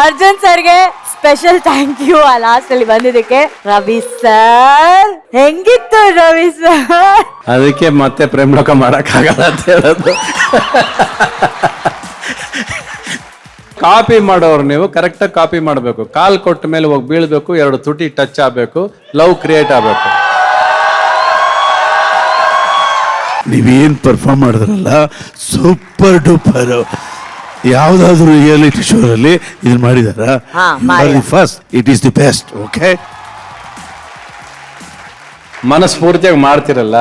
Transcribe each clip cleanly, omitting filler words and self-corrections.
ಅರ್ಜುನ್ ಸರ್ಗೆ special thank you ಆ last ಅಲ್ಲಿ ಬಂದಿದ್ದಕ್ಕೆ. ರವಿ ಸರ್ ಹೆಂಗಿತ್ತು ರವಿ ಸರ್? ಅದಕ್ಕೆ ಮತ್ತೆ ಪ್ರೇಮಲೋಕ ಮಾಡಕ್ಕಾಗಲ್ಲ ಅಂತ ಹೇಳೋದು. ಕಾಪಿ ಮಾಡೋರು ನೀವು ಕರೆಕ್ಟಾಗಿ ಕಾಪಿ ಮಾಡಬೇಕು. ಕಾಲ್ ಕೊಟ್ಟ ಮೇಲೆ ಹೋಗಿ ಬೀಳ್ಬೇಕು, 2 ತುಟಿ ಟಚ್ ಆಗಬೇಕು, ಲವ್ ಕ್ರಿಯೇಟ್ ಆಗಬೇಕು. ನೀವೇನು ಪರ್ಫಾರ್ಮ್ ಮಾಡಿದ್ರಲ್ಲ ಸೂಪರ್ ಡೂಪರ್. ಯಾವ್ದಾದ್ರು ರಿಯಾಲಿಟಿ ಶೋ ಅಲ್ಲಿ ಇದನ್ನ ಮಾಡಿದಾರ? First it is the best. Okay, ಮನಸ್ಫೂರ್ತಿಯಾಗಿ ಮಾಡ್ತಿರಲ್ಲ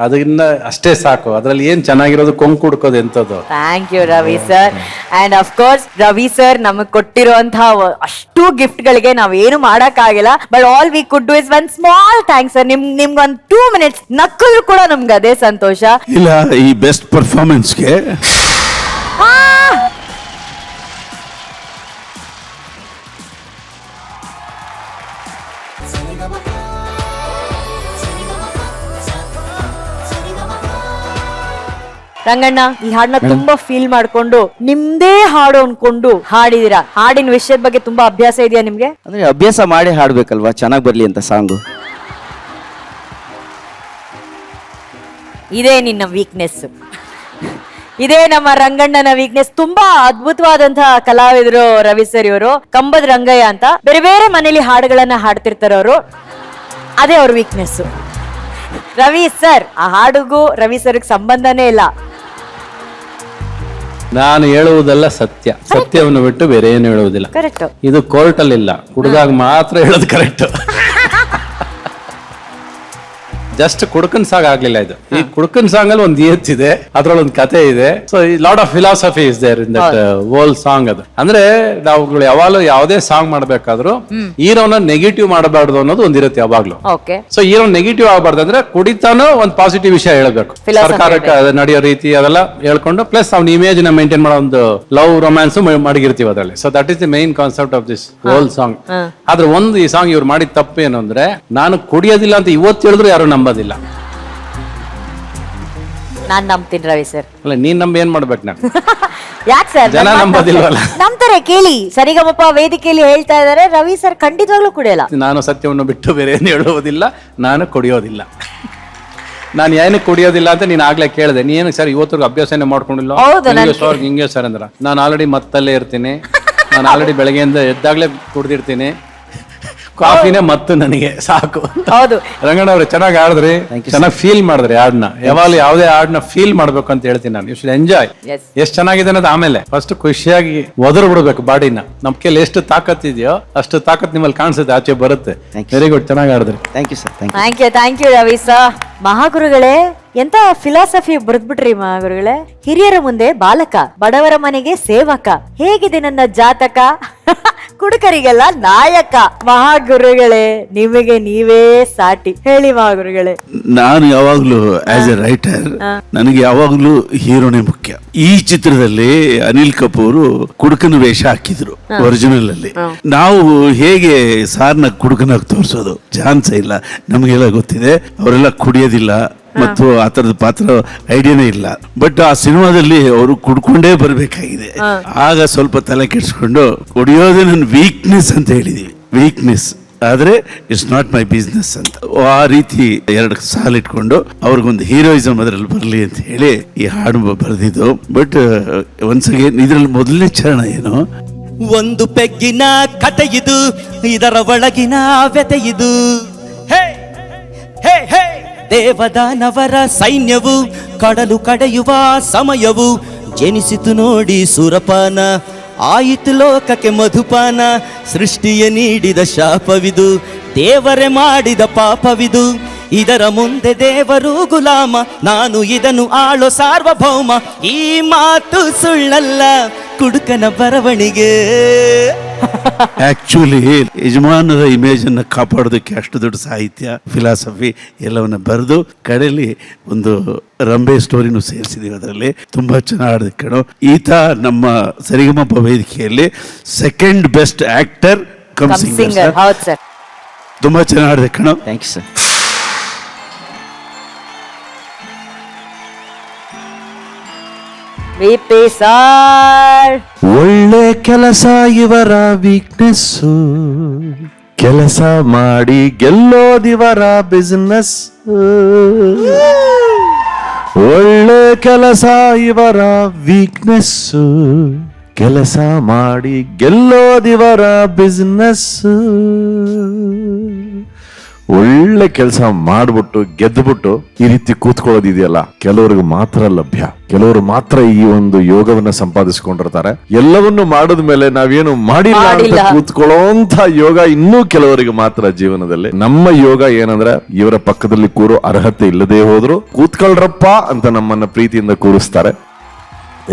ಅದನ್ನ ಅಷ್ಟೇ ಸಾಕು. ಅದ್ರಲ್ಲಿ ಏನ್ ಚೆನ್ನಾಗಿರೋದು ಕೊಂಕು ಹುಡ್ಕೋದು ಎಂತದ್ದು. Thank you Ravi sir. And of course Ravi sir ನಮಗ್ ಕೊಟ್ಟಿರುವಂತಹ ಅಷ್ಟು ಗಿಫ್ಟ್ ಗಳಿಗೆ ನಾವೇನು ಮಾಡಕ್ಕಾಗಿಲ್ಲ. But all we could do is one small thanks sir. ನಿಮ್ಗೊಂದು 2 minutes ನಕ್ಕಲು ಕೂಡ ನಮ್ಗೆ ಅದೇ ಸಂತೋಷ. ಇಲ್ಲ, ಈ ಬೆಸ್ಟ್ ಪರ್ಫಾರ್ಮೆನ್ಸ್ಗೆ ರಂಗಣ್ಣ ಈ ಹಾಡನ್ನ ತುಂಬಾ ಫೀಲ್ ಮಾಡ್ಕೊಂಡು ನಿಮ್ದೇ ಹಾಡು ಅನ್ಕೊಂಡು ಹಾಡಿದೀರಾ. ಹಾಡಿನ ವಿಷಯದ ಬಗ್ಗೆ ತುಂಬಾ ಅಭ್ಯಾಸ ಇದೆಯಾ ನಿಮ್ಗೆ? ಅಂದ್ರೆ ಅಭ್ಯಾಸ ಮಾಡಿ ಹಾಡ್ಬೇಕಲ್ವಾ, ಚೆನ್ನಾಗಿ ಬರ್ಲಿ ಅಂತ ಸಾಂಗು. ಇದೇ ನಿನ್ನ ವೀಕ್ನೆಸ್, ಇದೇ ನಮ್ಮ ರಂಗಣ್ಣನ ವೀಕ್ನೆಸ್. ತುಂಬಾ ಅದ್ಭುತವಾದಂತಹ ಕಲಾವಿದರು ರವಿ ಸರ್ ಇವರು. ಕಂಬದ ರಂಗಯ್ಯ ಅಂತ ಬೇರೆ ಬೇರೆ ಮನೇಲಿ ಹಾಡುಗಳನ್ನ ಹಾಡ್ತಿರ್ತಾರೆ ಅವರು. ಅದೇ ಅವ್ರ ವೀಕ್ನೆಸ್. ರವಿ ಸರ್ ಆ ಹಾಡುಗೂ ರವಿ ಸರ್ಗೆ ಸಂಬಂಧನೇ ಇಲ್ಲ. ನಾನು ಹೇಳುವುದೆಲ್ಲ ಸತ್ಯ, ಸತ್ಯವನ್ನು ಬಿಟ್ಟು ಬೇರೆ ಏನು ಹೇಳುವುದಿಲ್ಲ. ಕರೆಕ್ಟ್. ಇದು ಕೋರ್ಟ್ ಅಲ್ಲಿ ಇಲ್ಲ, ಹುಡುಗಾಗ ಮಾತ್ರ ಹೇಳೋದು ಕರೆಕ್ಟ್. ಜಸ್ಟ್ ಕುಡುಕನ್ ಸಾಂಗ್ ಆಗ್ಲಿಲ್ಲ ಇದು. ಈ ಕುಡುಕನ್ ಸಾಂಗ್ ಅಲ್ಲಿ ಒಂದು ಇದೆ, ಅದ್ರಲ್ಲಿ ಒಂದು ಕತೆ ಇದೆ. So lot of philosophy is there in that whole song. ಅದು ಅಂದ್ರೆ ನಾವು ಯಾವಾಗಲೂ ಯಾವುದೇ ಸಾಂಗ್ ಮಾಡ್ಬೇಕಾದ್ರೂ ಹೀರೋನ ನೆಗೆಟಿವ್ ಮಾಡಬಾರ್ದು ಅನ್ನೋದು ಒಂದಿರುತ್ತೆ ಯಾವಾಗ್ಲೂ. ಸೊ ಹೀರೋ ನೆಗೆಟಿವ್ ಆಗಬಾರ್ದು ಅಂದ್ರೆ ಕುಡಿತಾನೋ ಒಂದು ಪಾಸಿಟಿವ್ ವಿಷಯ ಹೇಳ್ಬೇಕು. ಸರ್ಕಾರಕ್ಕೆ ನಡೆಯೋ ರೀತಿ ಅದೆಲ್ಲ ಹೇಳ್ಕೊಂಡು ಪ್ಲಸ್ ಅವ್ನ ಇಮೇಜ್ ನ ಮೇಂಟೈನ್ ಮಾಡೋ ಒಂದು ಲವ್ ರೊಮ್ಯಾನ್ಸ್ ಮಾಡಿರ್ತೀವಿ ಅದರಲ್ಲಿ. So that is the main concept of this whole song. ಆದ್ರೆ ಒಂದು ಈ ಸಾಂಗ್ ಇವ್ರು ಮಾಡಿದ ತಪ್ಪು ಏನು ಅಂದ್ರೆ, ನಾನು ಕುಡಿಯೋದಿಲ್ಲ ಅಂತ ಇವತ್ತು ಹೇಳಿದ್ರು ಯಾರು ನಂಬೋದಿಲ್ಲ. ನಾನ್ ನಂಬ್ತೀನಿ ರವಿ ಸರ್. ಅಲ್ಲ, ನೀನ್ ನಂಬ ಏನ್ ಮಾಡ್ಬೇಕು ನಾನು? ಯಾಕೆ ಸರ್ ಜನ ನಂಬೋದಿಲ್ವಲ್ಲ. ನಂಬ್ತಾರೆ. ಕೇಳಿ, ಸರಿಗಮಪ ವೇದಿಕೆಯಲ್ಲಿ ಹೇಳ್ತಾ ಇದಾರೆ ರವಿ ಸರ್ ಖಂಡಿತವಾಗ್ಲೂ ಕುಡಿಯಲ್ಲ. ನಾನು ಸತ್ಯವನ್ನು ಬಿಟ್ಟು ಬೇರೆ ಏನು ಹೇಳುವುದಿಲ್ಲ, ನಾನು ಕುಡಿಯೋದಿಲ್ಲ. ನಾನು ಏನು ಕುಡಿಯೋದಿಲ್ಲ ಅಂತ ನೀನ್ ಆಗ್ಲೇ ಕೇಳಿದೆ. ನೀನು ಸರ್ ಇವತ್ತು ಅಭ್ಯಾಸನೇ ಮಾಡ್ಕೊಂಡಿಲ್ಲ. ಹಿಂಗೆ ಸರ್ ಅಂದ್ರ ನಾನು ಆಲ್ರೆಡಿ ಮತ್ತಲ್ಲೇ ಇರ್ತೀನಿ. ನಾನು ಆಲ್ರೆಡಿ ಬೆಳಗ್ಗೆಯಿಂದ ಎದ್ದಾಗ್ಲೇ ಕುಡ್ದಿರ್ತೀನಿ. ಕಾಫಿನೇ ಮತ್ತು ನನಗೆ ಸಾಕು. ಹೌದು ರಂಗಣ್ಣ ಅವ್ರೆ, ಚೆನ್ನಾಗಿ ಆಡಿದ್ರಿ, ಚೆನ್ನಾಗಿ ಫೀಲ್ ಮಾಡಿದ್ರಿ ಹಾಡ್ನ. ಯಾವಾಗಲೂ ಯಾವುದೇ ಹಾಡ್ನ ಫೀಲ್ ಮಾಡ್ಬೇಕು ಅಂತ ಹೇಳ್ತೀನಿ ನಾನು. You should enjoy. ಎಷ್ಟು ಚೆನ್ನಾಗಿದೆ ಅನ್ನೋದು ಆಮೇಲೆ ಫಸ್ಟ್ ಖುಷಿಯಾಗಿ ಒದರು ಬಿಡ್ಬೇಕು ಬಾಡಿನ. ನಮ್ ಕೈಲಿ ಎಷ್ಟು ತಾಕತ್ ಇದೆಯೋ ಅಷ್ಟು ತಾಕತ್ ನಿಮ್ಮಲ್ಲಿ ಕಾಣಿಸುತ್ತೆ, ಆಚೆ ಬರುತ್ತೆ. ವೆರಿ ಗುಡ್, ಚೆನ್ನಾಗಿ ಆಡಿದ್ರಿ. Thank you sir. Thank you Ravi sir. ಮಹಾಗುರುಗಳೇ, ಎಂತ ಫಿಲಾಸಫಿ ಬರೆದ್ಬಿಟ್ರಿ ಮಹಾಗುರುಗಳೇ. ಹಿರಿಯರ ಮುಂದೆ ಬಾಲಕ, ಬಡವರ ಮನೆಗೆ ಸೇವಕ, ಹೇಗಿದೆ ನನ್ನ ಜಾತಕ, ಕುಡುಕರಿಗೆಲ್ಲ ನಾಯಕ. ಮಹಾಗುರುಗಳೇ, ನಿಮಗೆ ನೀವೇ ಸಾಟಿ. ಹೇಳಿ ಮಹಾಗುರುಗಳೇ. ನಾನು ಯಾವಾಗ್ಲೂ ಆಸ್ ಎ ರೈಟರ್ ನನಗೆ ಯಾವಾಗ್ಲೂ ಹೀರೋನೇ ಮುಖ್ಯ. ಈ ಚಿತ್ರದಲ್ಲಿ ಅನಿಲ್ ಕಪೂರ್ ಕುಡುಕನ ವೇಷ ಹಾಕಿದ್ರು ಒರಿಜಿನಲ್ ಅಲ್ಲಿ. ನಾವು ಹೇಗೆ ಸಾರ್ನ ಕುಡುಕನಾಗಿ ತೋರಿಸೋದು ಚಾನ್ಸ್ ಇಲ್ಲ. ನಮಗೆಲ್ಲ ಗೊತ್ತಿದೆ ಅವರೆಲ್ಲ ಕುಡಿಯೋದಿಲ್ಲ ಮತ್ತು ಆ ತರದ ಪಾತ್ರ ಐಡಿಯಾನೇ ಇಲ್ಲ. ಬಟ್ ಆ ಸಿನಿಮಾದಲ್ಲಿ ಅವರು ಕುಡ್ಕೊಂಡೇ ಬರ್ಬೇಕಾಗಿದೆ. ಆಗ ಸ್ವಲ್ಪ ತಲೆ ಕೆಡಿಸ್ಕೊಂಡು ಕುಡಿಯೋದೇ ನನ್ನ ವೀಕ್ನೆಸ್ ಅಂತ ಹೇಳಿದೀವಿ. ವೀಕ್ನೆಸ್ ಆದ್ರೆ ಇಟ್ಸ್ ನಾಟ್ ಮೈ ಬಿಸ್ನೆಸ್ ಅಂತ ಆ ರೀತಿ 2 ಸಾಲ್ ಇಟ್ಕೊಂಡು ಅವ್ರಿಗೊಂದು ಹೀರೋಯಿಸಮ್ ಅದ್ರಲ್ಲಿ ಬರ್ಲಿ ಅಂತ ಹೇಳಿ ಈ ಹಾಡು ಬರೆದಿದ್ದು. ಬಟ್ ಒನ್ಸ್ ಅಗೇನ್ ಇದ್ರಲ್ಲಿ ಮೊದಲನೇ ಚರಣ ಏನು, ಒಂದು ಪೆಗ್ಗಿನ ಕತೆ ಇದು, ಇದರ ಒಳಗಿನ ವ್ಯತೆ ಇದು. ಹೇ ಹೇ ಹೇ ದೇವದಾನವರ ಸೈನ್ಯವು ಕಡಲು ಕಡೆಯುವ ಸಮಯವು, ಜನಿಸಿತು ನೋಡಿ ಸುರಪಾನ, ಆಯಿತು ಲೋಕಕ್ಕೆ ಮಧುಪಾನ. ಸೃಷ್ಟಿಯ ನೀಡಿದ ಶಾಪವಿದು, ದೇವರೇ ಮಾಡಿದ ಪಾಪವಿದು. ಇದರ ಮುಂದೆ ದೇವರು ಗುಲಾಮ, ನಾನು ಇದನ್ನು ಆಳೋ ಸಾರ್ವಭೌಮ. ಈ ಮಾತು ಸುಳ್ಳಲ್ಲ, ಕುಡುಕನ ಬರವಣಿಗೆ. ಆಕ್ಚುಲಿ ಯಜಮಾನರ ಇಮೇಜ್ ಅನ್ನ ಕಾಪಾಡೋದಕ್ಕೆ ಅಷ್ಟು ದೊಡ್ಡ ಸಾಹಿತ್ಯ, ಫಿಲಾಸಫಿ ಎಲ್ಲವನ್ನ ಬರೆದು ಕಡೆಯಲ್ಲಿ ಒಂದು ರಂಬೆ ಸ್ಟೋರಿನೂ ಸೇರಿಸಿದೀವಿ. ಅದರಲ್ಲಿ ತುಂಬಾ ಚೆನ್ನಾಗಿ ಆಡಿದ ಕಣೋ. ಈತ ನಮ್ಮ ಸರಿಗಮಪ ವೇದಿಕೆಯಲ್ಲಿ 2nd best actor come singer. ತುಂಬಾ ಚೆನ್ನಾಗಿ ಆಡಿದ ಕಣೋ. Thank you sir. VP sir. ಒಳ್ಳೆ ಕೆಲಸ ಇವರ ವೀಕ್ನೆಸ್, ಕೆಲಸ ಮಾಡಿ ಗೆಲ್ಲೋದಿವರ ಬಿಸ್ನೆಸ್. ಒಳ್ಳೆ ಕೆಲಸ ಇವರ ವೀಕ್ನೆಸ್, ಕೆಲಸ ಮಾಡಿ ಗೆಲ್ಲೋದಿವರ ಬಿಸ್ನೆಸ್. ಒಳ್ಳೆ ಕೆಲಸ ಮಾಡ್ಬಿಟ್ಟು ಗೆದ್ದುಬಿಟ್ಟು ಈ ರೀತಿ ಕೂತ್ಕೊಳ್ಳೋದಿದೆಯಲ್ಲ, ಕೆಲವರಿಗೆ ಮಾತ್ರ ಲಭ್ಯ, ಕೆಲವರು ಮಾತ್ರ ಈ ಒಂದು ಯೋಗವನ್ನ ಸಂಪಾದಿಸಿಕೊಂಡಿರ್ತಾರೆ. ಎಲ್ಲವನ್ನು ಮಾಡಿದ ಮೇಲೆ ನಾವೇನು ಮಾಡಿಲ್ಲ ಅಂತ ಕೂತ್ಕೊಳ್ಳೋಂತ ಯೋಗ ಇನ್ನೂ ಕೆಲವರಿಗೆ ಮಾತ್ರ ಜೀವನದಲ್ಲಿ. ನಮ್ಮ ಯೋಗ ಏನಂದ್ರೆ ಇವರ ಪಕ್ಕದಲ್ಲಿ ಕೂರೋ ಅರ್ಹತೆ ಇಲ್ಲದೆ ಹೋದ್ರು ಕೂತ್ಕೊಳ್ರಪ್ಪ ಅಂತ ನಮ್ಮನ್ನ ಪ್ರೀತಿಯಿಂದ ಕೂರಿಸ್ತಾರೆ.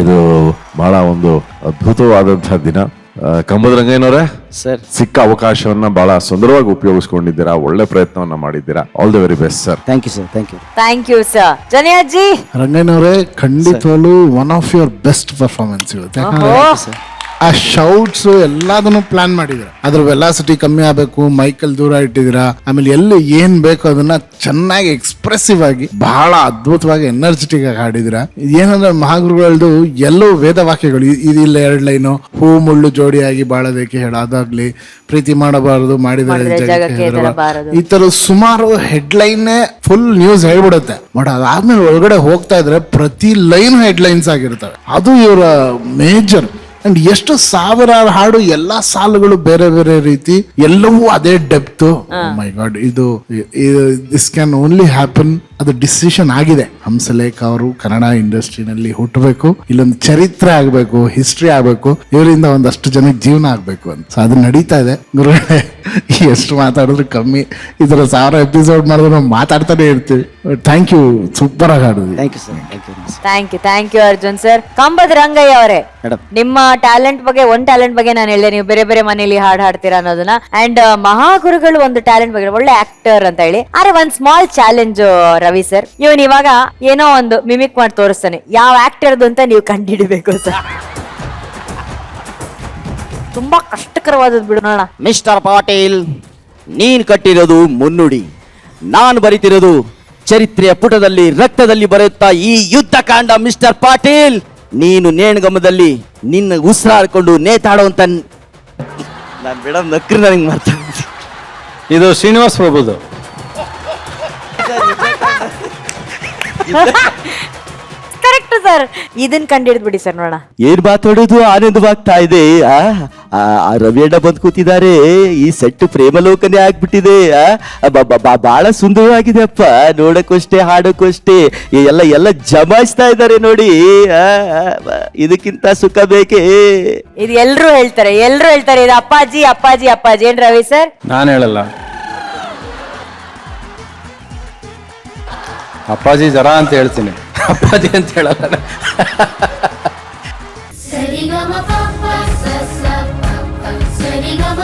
ಇದು ಬಹಳ ಒಂದು ಅದ್ಭುತವಾದಂತಹ ದಿನ. ಕಂಬದ ರಂಗಯ್ಯನವರೇ, ಸರ್ ಸಿಕ್ಕ ಅವಕಾಶವನ್ನ ಬಹಳ ಸುಂದರವಾಗಿ ಉಪಯೋಗಿಸ್ಕೊಂಡಿದ್ದೀರಾ, ಒಳ್ಳೆ ಪ್ರಯತ್ನವನ್ನ ಮಾಡಿದ್ದೀರಾ. All the very best sir. Thank you sir, thank you. Thank you sir. ಜನಿಯಾಜಿ ರಂಗಯ್ಯನವರೇ, ಖಂಡಿತವಾಗ್ಲೂ one of your best performance ಇವತ್ತು. ಆ ಶೌಟ್ಸ್ ಎಲ್ಲದನ್ನು ಪ್ಲಾನ್ ಮಾಡಿದಿರ, ಅದ್ರ ವೆಲಾಸಿಟಿ ಕಮ್ಮಿ ಆಗ್ಬೇಕು, ಮೈಕಲ್ ದೂರ ಇಟ್ಟಿದ್ದೀರಾ, ಆಮೇಲೆ ಎಲ್ಲಿ ಏನ್ ಬೇಕು ಅದನ್ನ ಚೆನ್ನಾಗಿ ಎಕ್ಸ್ಪ್ರೆಸಿವ್ ಆಗಿ ಬಹಳ ಅದ್ಭುತವಾಗಿ ಎನರ್ಜೆಟಿಕ್ ಆಗಿ ಹಾಡಿದಿರ. ಏನಂದ್ರೆ ಮಹಾಗುರುಗಳದ್ದು ಎಲ್ಲವೂ ವೇದವಾಕ್ಯಗಳು. ಇದಿಲ್ಲ 2 ಲೈನು, ಹೂ ಮುಳ್ಳು ಜೋಡಿಯಾಗಿ ಬಾಳೋದಕ್ಕೆ ಹೇಳೋದಾಗ್ಲಿ, ಪ್ರೀತಿ ಮಾಡಬಾರದು ಮಾಡಿದರೆ ಜಗಕ್ಕೆ ಹೆದರಬಾರದು, ಈ ತರ ಸುಮಾರು ಹೆಡ್ಲೈನ್ ಫುಲ್ ನ್ಯೂಸ್ ಹೇಳ್ಬಿಡುತ್ತೆ. ಬಟ್ ಅದಾದ್ಮೇಲೆ ಒಳಗಡೆ ಹೋಗ್ತಾ ಇದ್ರೆ ಪ್ರತಿ ಲೈನ್ ಹೆಡ್ಲೈನ್ಸ್ ಆಗಿರ್ತವೆ. ಅದು ಇವರ ಮೇಜರ್. ಅಂಡ್ ಎಷ್ಟು ಸಾವಿರಾರು ಹಾಡು, ಎಲ್ಲಾ ಸಾಲುಗಳು ಬೇರೆ ಬೇರೆ ರೀತಿ, ಎಲ್ಲವೂ ಅದೇ ಡೆಪ್ತ್. ಮೈ ಗಾಡ್, ಇದು ದಿಸ್ ಕ್ಯಾನ್ ಓನ್ಲಿ ಹ್ಯಾಪನ್. ಅದು ಡಿಸಿಷನ್ ಆಗಿದೆ. ಹಂಸಲೇಖ ಅವರು ಕನ್ನಡ ಇಂಡಸ್ಟ್ರಿನಲ್ಲಿ ಹುಟ್ಟಬೇಕು, ಇಲ್ಲೊಂದು ಚರಿತ್ರೆ ಆಗ್ಬೇಕು, ಹಿಸ್ಟ್ರಿ ಆಗ್ಬೇಕು, ಇವರಿಂದ ಒಂದಷ್ಟು ಜನಕ್ಕೆ ಜೀವನ ಆಗ್ಬೇಕು ಅಂತ. ಸೊ ಅದು ನಡೀತಾ ಇದೆ. ಗುರುಗಳೇ, ಎಷ್ಟು ಮಾತಾಡಿದ್ರು ಕಮ್ಮಿ. ಈ ತರ 1000 ಎಪಿಸೋಡ್ ಮಾಡಿದ್ರು ನಾವು ಮಾತಾಡ್ತಾನೆ ಇರ್ತೀವಿ. ಥ್ಯಾಂಕ್ ಯು, ಸೂಪರ್ ಆಗಿ ಹಾಡಿದ್ವಿ. Thank you sir, thank you. Thank you Arjun sir. ಕಂಬದ ರಂಗಯ್ಯ ಅವರೇ, ನಿಮ್ಮ ಟ್ಯಾಲೆಂಟ್ ಬಗ್ಗೆ, ಟ್ಯಾಲೆಂಟ್ ಬಗ್ಗೆ ನಾನು ಹೇಳಿದೆ, ನೀವು ಬೇರೆ ಬೇರೆ ಮನೆಯಲ್ಲಿ ಹಾಡು ಹಾಡ್ತೀರಾ ಅನ್ನೋದನ್ನ. ಅಂಡ್ ಮಹಾಗುರುಗಳು ಒಂದು ಟ್ಯಾಲೆಂಟ್ ಬಗ್ಗೆ, ಒಳ್ಳೆ ಆಕ್ಟರ್ ಅಂತ ಹೇಳಿ. ಆದ್ರೆ ಒಂದ್ ಸ್ಮಾಲ್ ಚಾಲೆಂಜ್ ರವಿ ಸರ್, ಇವನ್ ಇವಾಗ ಏನೋ ಒಂದು ಮಿಮಿಕ್ ಮಾಡಿ ತೋರಿಸ್ತಾನೆ, ಯಾವ ಆಕ್ಟರ್ದು ಅಂತ ನೀವು ಕಂಡುಹಿಡಬೇಕು ಸರ್. ತುಂಬಾ ಕಷ್ಟಕರವಾದದ್ದು ಬಿಡು ನೋಡೋಣ. ಮಿಸ್ಟರ್ ಪಾಟೀಲ್, ನೀನ್ ಕಟ್ಟಿರೋದು ಮುನ್ನುಡಿ, ನಾನು ಬರಿತಿರೋದು ಚರಿತ್ರೆಯ ಪುಟದಲ್ಲಿ ರಕ್ತದಲ್ಲಿ ಬರುತ್ತಾ ಈ ಯುದ್ಧ ಕಾಂಡ. ಮಿಸ್ಟರ್ ಪಾಟೀಲ್, ನೀನು ನೇಣಗಮದಲ್ಲಿ ನಿನ್ನ ಉಸಿರಾಡ್ಕೊಂಡು ನೇತಾಡುವಂತ ನಾನು ಮೇಡಮ್ ನಕ್ರಿ ನನಗೆ ಮಾತಾಡ್ತೀನಿ. ಇದು ಶ್ರೀನಿವಾಸ್ ಪ್ರಭುದು. ಕರೆಕ್ಟ್ ಸರ್, ಇದನ್ ಕಂಡಿಡ್ದು ಬಿಡಿ ಸರ್ ನೋಡೋಣ. ಏನ್ ಮಾತಾಡೋದು ಆನಂದವಾಗ್ತಾ ಇದೆ. ಆ ರವಿ ಅಣ್ಣ ಬಂದ್ ಕೂತಿದ್ದಾರೆ. ಈ ಸೆಟ್ ಪ್ರೇಮಲೋಕನೇ ಆಗ್ಬಿಟ್ಟಿದೆ. ಬಹಳ ಸುಂದರವಾಗಿದೆ ಅಪ್ಪ, ನೋಡಕ್ಕಷ್ಟೇ ಹಾಡಕ್ಕಷ್ಟೇ ಎಲ್ಲ ಜಮಾಯಿಸ್ತಾ ಇದ್ದಾರೆ ನೋಡಿ. ಇದಕ್ಕಿಂತ ಸುಖ ಬೇಕೇ? ಇದು ಎಲ್ರು ಹೇಳ್ತಾರೆ ಇದು ಅಪ್ಪಾಜಿ ಅಪ್ಪಾಜಿ ಅಪ್ಪಾಜಿ. ಏನ್ ರವಿ ಸರ್? ನಾನು ಹೇಳಲ್ಲ, ಅಪ್ಪಾಜಿ ಜರ ಅಂತ ಹೇಳ್ತೀನಿ, ಅಪ್ಪಾಜಿ ಅಂತ ಹೇಳಲ್ಲ. ಸರಿಗಮ ಪಪ್ಪ ಸಸ ಪಪ್ಪ ಸರಿಗಮ